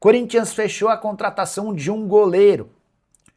Corinthians fechou a contratação de um goleiro.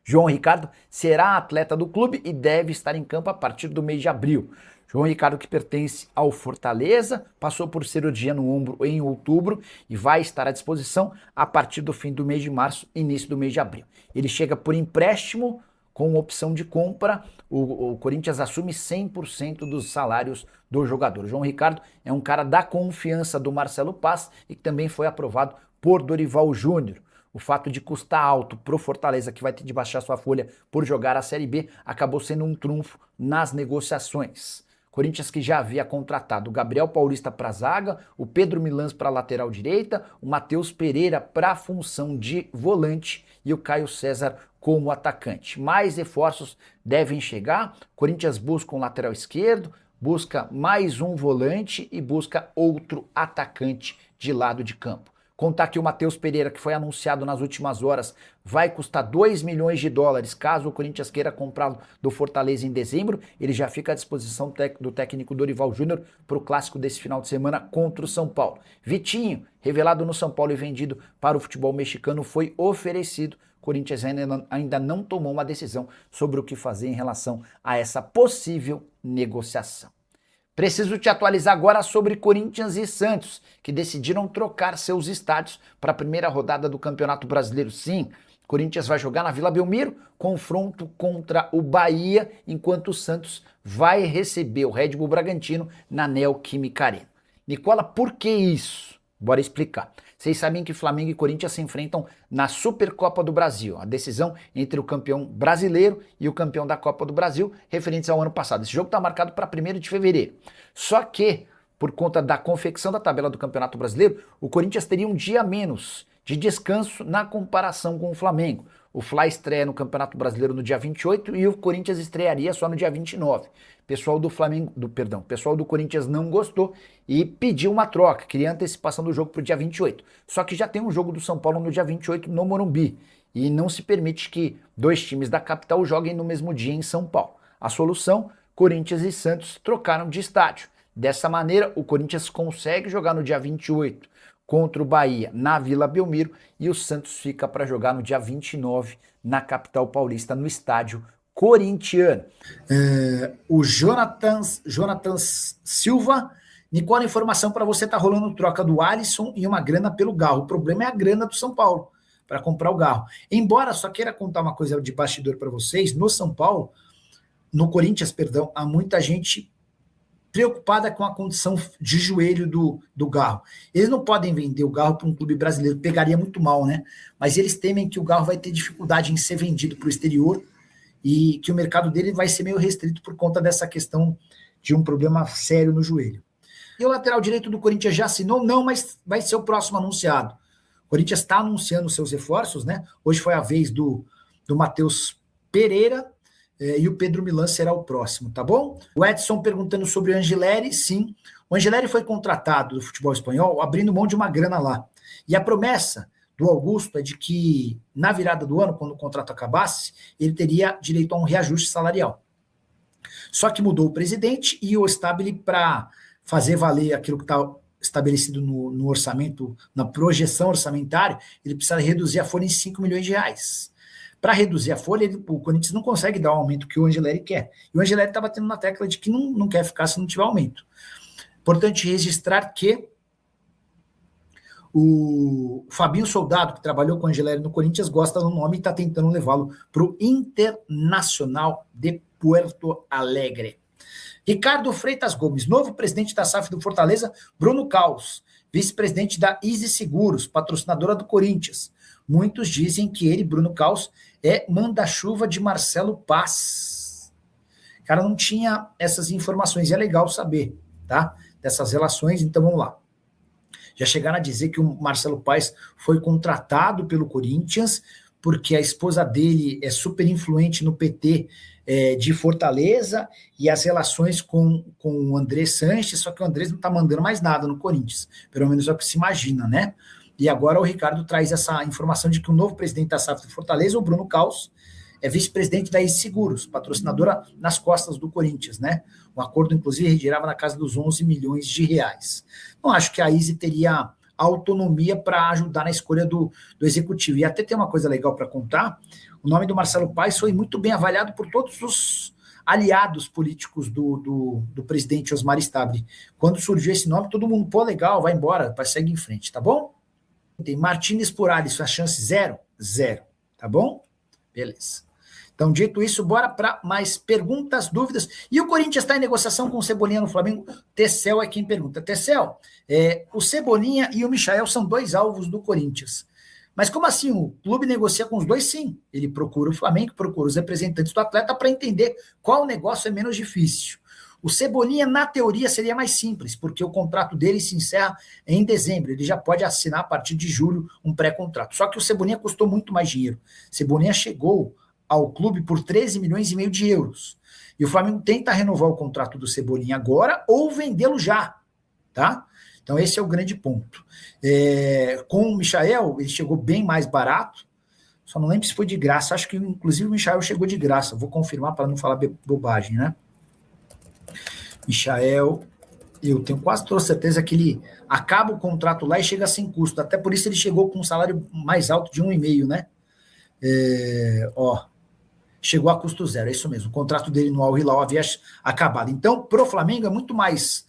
João Ricardo será atleta do clube e deve estar em campo a partir do mês de abril. João Ricardo, que pertence ao Fortaleza, passou por cirurgia no ombro em outubro e vai estar à disposição a partir do fim do mês de março, início do mês de abril. Ele chega por empréstimo com opção de compra. O Corinthians assume 100% dos salários do jogador. João Ricardo é um cara da confiança do Marcelo Paz e que também foi aprovado por Dorival Júnior. O fato de custar alto pro Fortaleza, que vai ter de baixar sua folha por jogar a Série B, acabou sendo um trunfo nas negociações. Corinthians, que já havia contratado o Gabriel Paulista para a zaga, o Pedro Milans para a lateral direita, o Matheus Pereira para a função de volante e o Caio César como atacante. Mais reforços devem chegar. Corinthians busca um lateral esquerdo, busca mais um volante e busca outro atacante de lado de campo. Contar que o Matheus Pereira, que foi anunciado nas últimas horas, vai custar 2 milhões de dólares caso o Corinthians queira comprá-lo do Fortaleza em dezembro. Ele já fica à disposição do técnico Dorival Júnior para o clássico desse final de semana contra o São Paulo. Vitinho, revelado no São Paulo e vendido para o futebol mexicano, foi oferecido. O Corinthians ainda não tomou uma decisão sobre o que fazer em relação a essa possível negociação. Preciso te atualizar agora sobre Corinthians e Santos, que decidiram trocar seus estádios para a primeira rodada do Campeonato Brasileiro. Sim, Corinthians vai jogar na Vila Belmiro, confronto contra o Bahia, enquanto o Santos vai receber o Red Bull Bragantino na Neoquímica Arena. Nicola, por que isso? Bora explicar. Vocês sabem que Flamengo e Corinthians se enfrentam na Supercopa do Brasil, a decisão entre o campeão brasileiro e o campeão da Copa do Brasil, referentes ao ano passado. Esse jogo está marcado para 1º de fevereiro. Só que, por conta da confecção da tabela do Campeonato Brasileiro, o Corinthians teria um dia a menos de descanso na comparação com o Flamengo. O Fla estreia no Campeonato Brasileiro no dia 28 e o Corinthians estrearia só no dia 29. Pessoal do Corinthians não gostou e pediu uma troca, queria antecipação do jogo para o dia 28. Só que já tem um jogo do São Paulo no dia 28 no Morumbi e não se permite que dois times da capital joguem no mesmo dia em São Paulo. A solução, Corinthians e Santos trocaram de estádio. Dessa maneira, o Corinthians consegue jogar no dia 28 contra o Bahia na Vila Belmiro e o Santos fica para jogar no dia 29 na capital paulista, no estádio corintiano. O Jonathan Silva, Nicola, informação para você, tá rolando troca do Alisson e uma grana pelo Garro. O problema é a grana do São Paulo para comprar o Garro. Embora só queira contar uma coisa de bastidor para vocês, no Corinthians, perdão, há muita gente preocupada com a condição de joelho do Garro. Eles não podem vender o Garro para um clube brasileiro, pegaria muito mal, né? Mas eles temem que o Garro vai ter dificuldade em ser vendido para o exterior e que o mercado dele vai ser meio restrito por conta dessa questão de um problema sério no joelho. E o lateral direito do Corinthians já assinou? Não, mas vai ser o próximo anunciado. O Corinthians está anunciando seus reforços, né? Hoje foi a vez do Matheus Pereira, e o Pedro Milan será o próximo, tá bom? O Edson perguntando sobre o Angileri, sim. O Angileri foi contratado do futebol espanhol abrindo mão de uma grana lá. E a promessa do Augusto é de que na virada do ano, quando o contrato acabasse, ele teria direito a um reajuste salarial. Só que mudou o presidente e o Stabile, para fazer valer aquilo que está estabelecido no orçamento, na projeção orçamentária, ele precisa reduzir a folha em 5 milhões de reais. Para reduzir a folha, o Corinthians não consegue dar o aumento que o Angileri quer. E o Angileri está batendo na tecla de que não quer ficar se não tiver aumento. Importante registrar que o Fabinho Soldado, que trabalhou com o Angileri no Corinthians, gosta do nome e está tentando levá-lo para o Internacional de Porto Alegre. Ricardo Freitas Gomes, novo presidente da SAF do Fortaleza, Bruno Caos, vice-presidente da Easy Seguros, patrocinadora do Corinthians. Muitos dizem que ele, Bruno Caos, é manda-chuva de Marcelo Paz. Cara, não tinha essas informações, e é legal saber, tá? Dessas relações, então vamos lá. Já chegaram a dizer que o Marcelo Paz foi contratado pelo Corinthians, porque a esposa dele é super influente no PT de Fortaleza, e as relações com o André Sanches, só que o André não está mandando mais nada no Corinthians, pelo menos é o que se imagina, né? E agora o Ricardo traz essa informação de que o novo presidente da SAF do Fortaleza, o Bruno Caos, é vice-presidente da Easy Seguros, patrocinadora nas costas do Corinthians, né? O acordo, inclusive, girava na casa dos 11 milhões de reais. Não acho que a Easy teria autonomia para ajudar na escolha do executivo. E até tem uma coisa legal para contar: o nome do Marcelo Paes foi muito bem avaliado por todos os aliados políticos do presidente Osmar Stabile. Quando surgiu esse nome, todo mundo, pô, legal, vai embora, segue em frente, tá bom? Tem Martínez por Alisson, a chance zero? Zero, tá bom? Beleza. Então, dito isso, bora para mais perguntas, dúvidas. E o Corinthians está em negociação com o Cebolinha no Flamengo? Tecel é quem pergunta. Tecel, o Cebolinha e o Michael são 2 alvos do Corinthians. Mas como assim? O clube negocia com os dois? Sim. Ele procura o Flamengo, procura os representantes do atleta para entender qual negócio é menos difícil. O Cebolinha, na teoria, seria mais simples, porque o contrato dele se encerra em dezembro. Ele já pode assinar a partir de julho um pré-contrato. Só que o Cebolinha custou muito mais dinheiro. Cebolinha chegou ao clube por 13 milhões e meio de euros. E o Flamengo tenta renovar o contrato do Cebolinha agora ou vendê-lo já, tá? Então esse é o grande ponto. Com o Michael, ele chegou bem mais barato, só não lembro se foi de graça, acho que inclusive o Michael chegou de graça, vou confirmar para não falar bobagem, né? Michael, eu tenho quase toda certeza que ele acaba o contrato lá e chega sem custo, até por isso ele chegou com um salário mais alto de 1,5, né? Chegou a custo zero, é isso mesmo. O contrato dele no Al Hilal havia acabado. Então, pro Flamengo é muito mais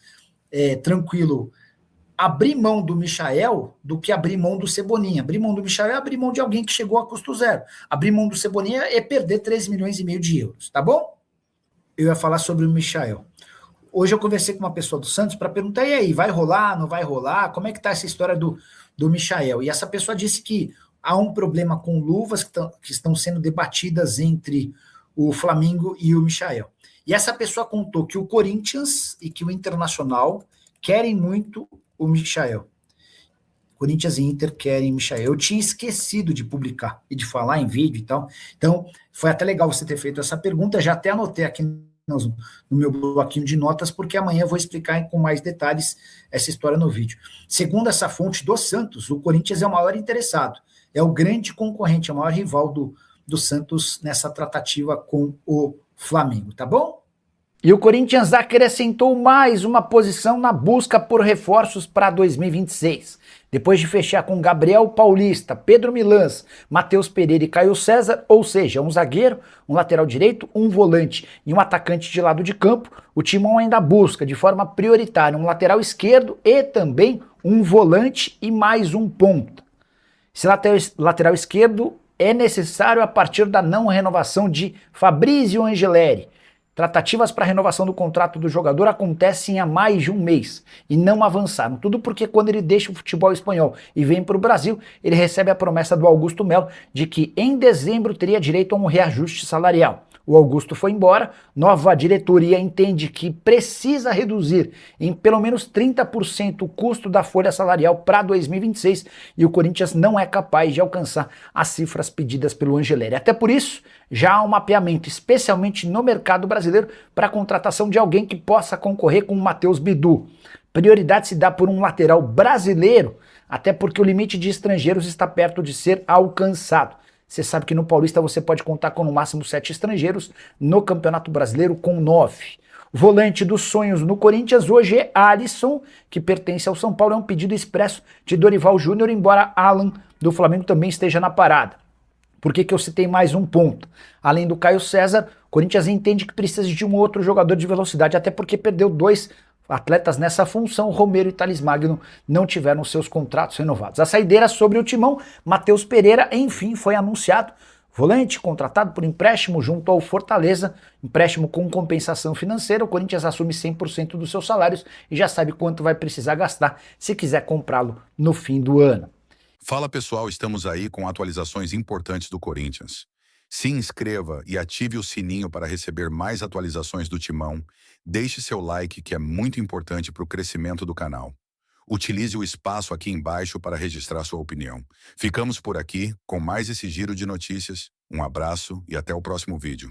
tranquilo abrir mão do Michael do que abrir mão do Cebolinha. Abrir mão do Michael é abrir mão de alguém que chegou a custo zero. Abrir mão do Cebolinha é perder 13 milhões e meio de euros, tá bom? Eu ia falar sobre o Michael. Hoje eu conversei com uma pessoa do Santos para perguntar, e aí, vai rolar, não vai rolar? Como é que tá essa história do Michael? E essa pessoa disse que há um problema com luvas que estão sendo debatidas entre o Flamengo e o Michael. E essa pessoa contou que o Corinthians e que o Internacional querem muito o Michael. Corinthians e Inter querem Michael. Eu tinha esquecido de publicar e de falar em vídeo e tal. Então, foi até legal você ter feito essa pergunta. Já até anotei aqui no meu bloquinho de notas, porque amanhã eu vou explicar com mais detalhes essa história no vídeo. Segundo essa fonte do Santos, o Corinthians é o maior interessado. É o grande concorrente, é o maior rival do Santos nessa tratativa com o Flamengo, tá bom? E o Corinthians acrescentou mais uma posição na busca por reforços para 2026. Depois de fechar com Gabriel Paulista, Pedro Milans, Matheus Pereira e Caio César, ou seja, um zagueiro, um lateral direito, um volante e um atacante de lado de campo, o Timão ainda busca de forma prioritária um lateral esquerdo e também um volante e mais um ponta. Esse lateral esquerdo é necessário a partir da não renovação de Fabrício Angeleri. Tratativas para renovação do contrato do jogador acontecem há mais de um mês e não avançaram. Tudo porque quando ele deixa o futebol espanhol e vem para o Brasil, ele recebe a promessa do Augusto Melo de que em dezembro teria direito a um reajuste salarial. O Augusto foi embora, nova diretoria entende que precisa reduzir em pelo menos 30% o custo da folha salarial para 2026 e o Corinthians não é capaz de alcançar as cifras pedidas pelo Angeleri. Até por isso, já há um mapeamento, especialmente no mercado brasileiro, para a contratação de alguém que possa concorrer com o Matheus Bidu. Prioridade se dá por um lateral brasileiro, até porque o limite de estrangeiros está perto de ser alcançado. Você sabe que no Paulista você pode contar com no máximo 7 estrangeiros, no Campeonato Brasileiro com 9. O volante dos sonhos no Corinthians hoje é Alisson, que pertence ao São Paulo, é um pedido expresso de Dorival Júnior, embora Alan do Flamengo também esteja na parada. Por que eu citei mais um ponto? Além do Caio César, o Corinthians entende que precisa de um outro jogador de velocidade, até porque perdeu 2 atletas nessa função. Romero e Thales Magno não tiveram seus contratos renovados. A saideira sobre o Timão, Matheus Pereira, enfim, foi anunciado. Volante contratado por empréstimo junto ao Fortaleza, empréstimo com compensação financeira. O Corinthians assume 100% dos seus salários e já sabe quanto vai precisar gastar se quiser comprá-lo no fim do ano. Fala pessoal, estamos aí com atualizações importantes do Corinthians. Se inscreva e ative o sininho para receber mais atualizações do Timão. Deixe seu like, que é muito importante para o crescimento do canal. Utilize o espaço aqui embaixo para registrar sua opinião. Ficamos por aqui com mais esse giro de notícias. Um abraço e até o próximo vídeo.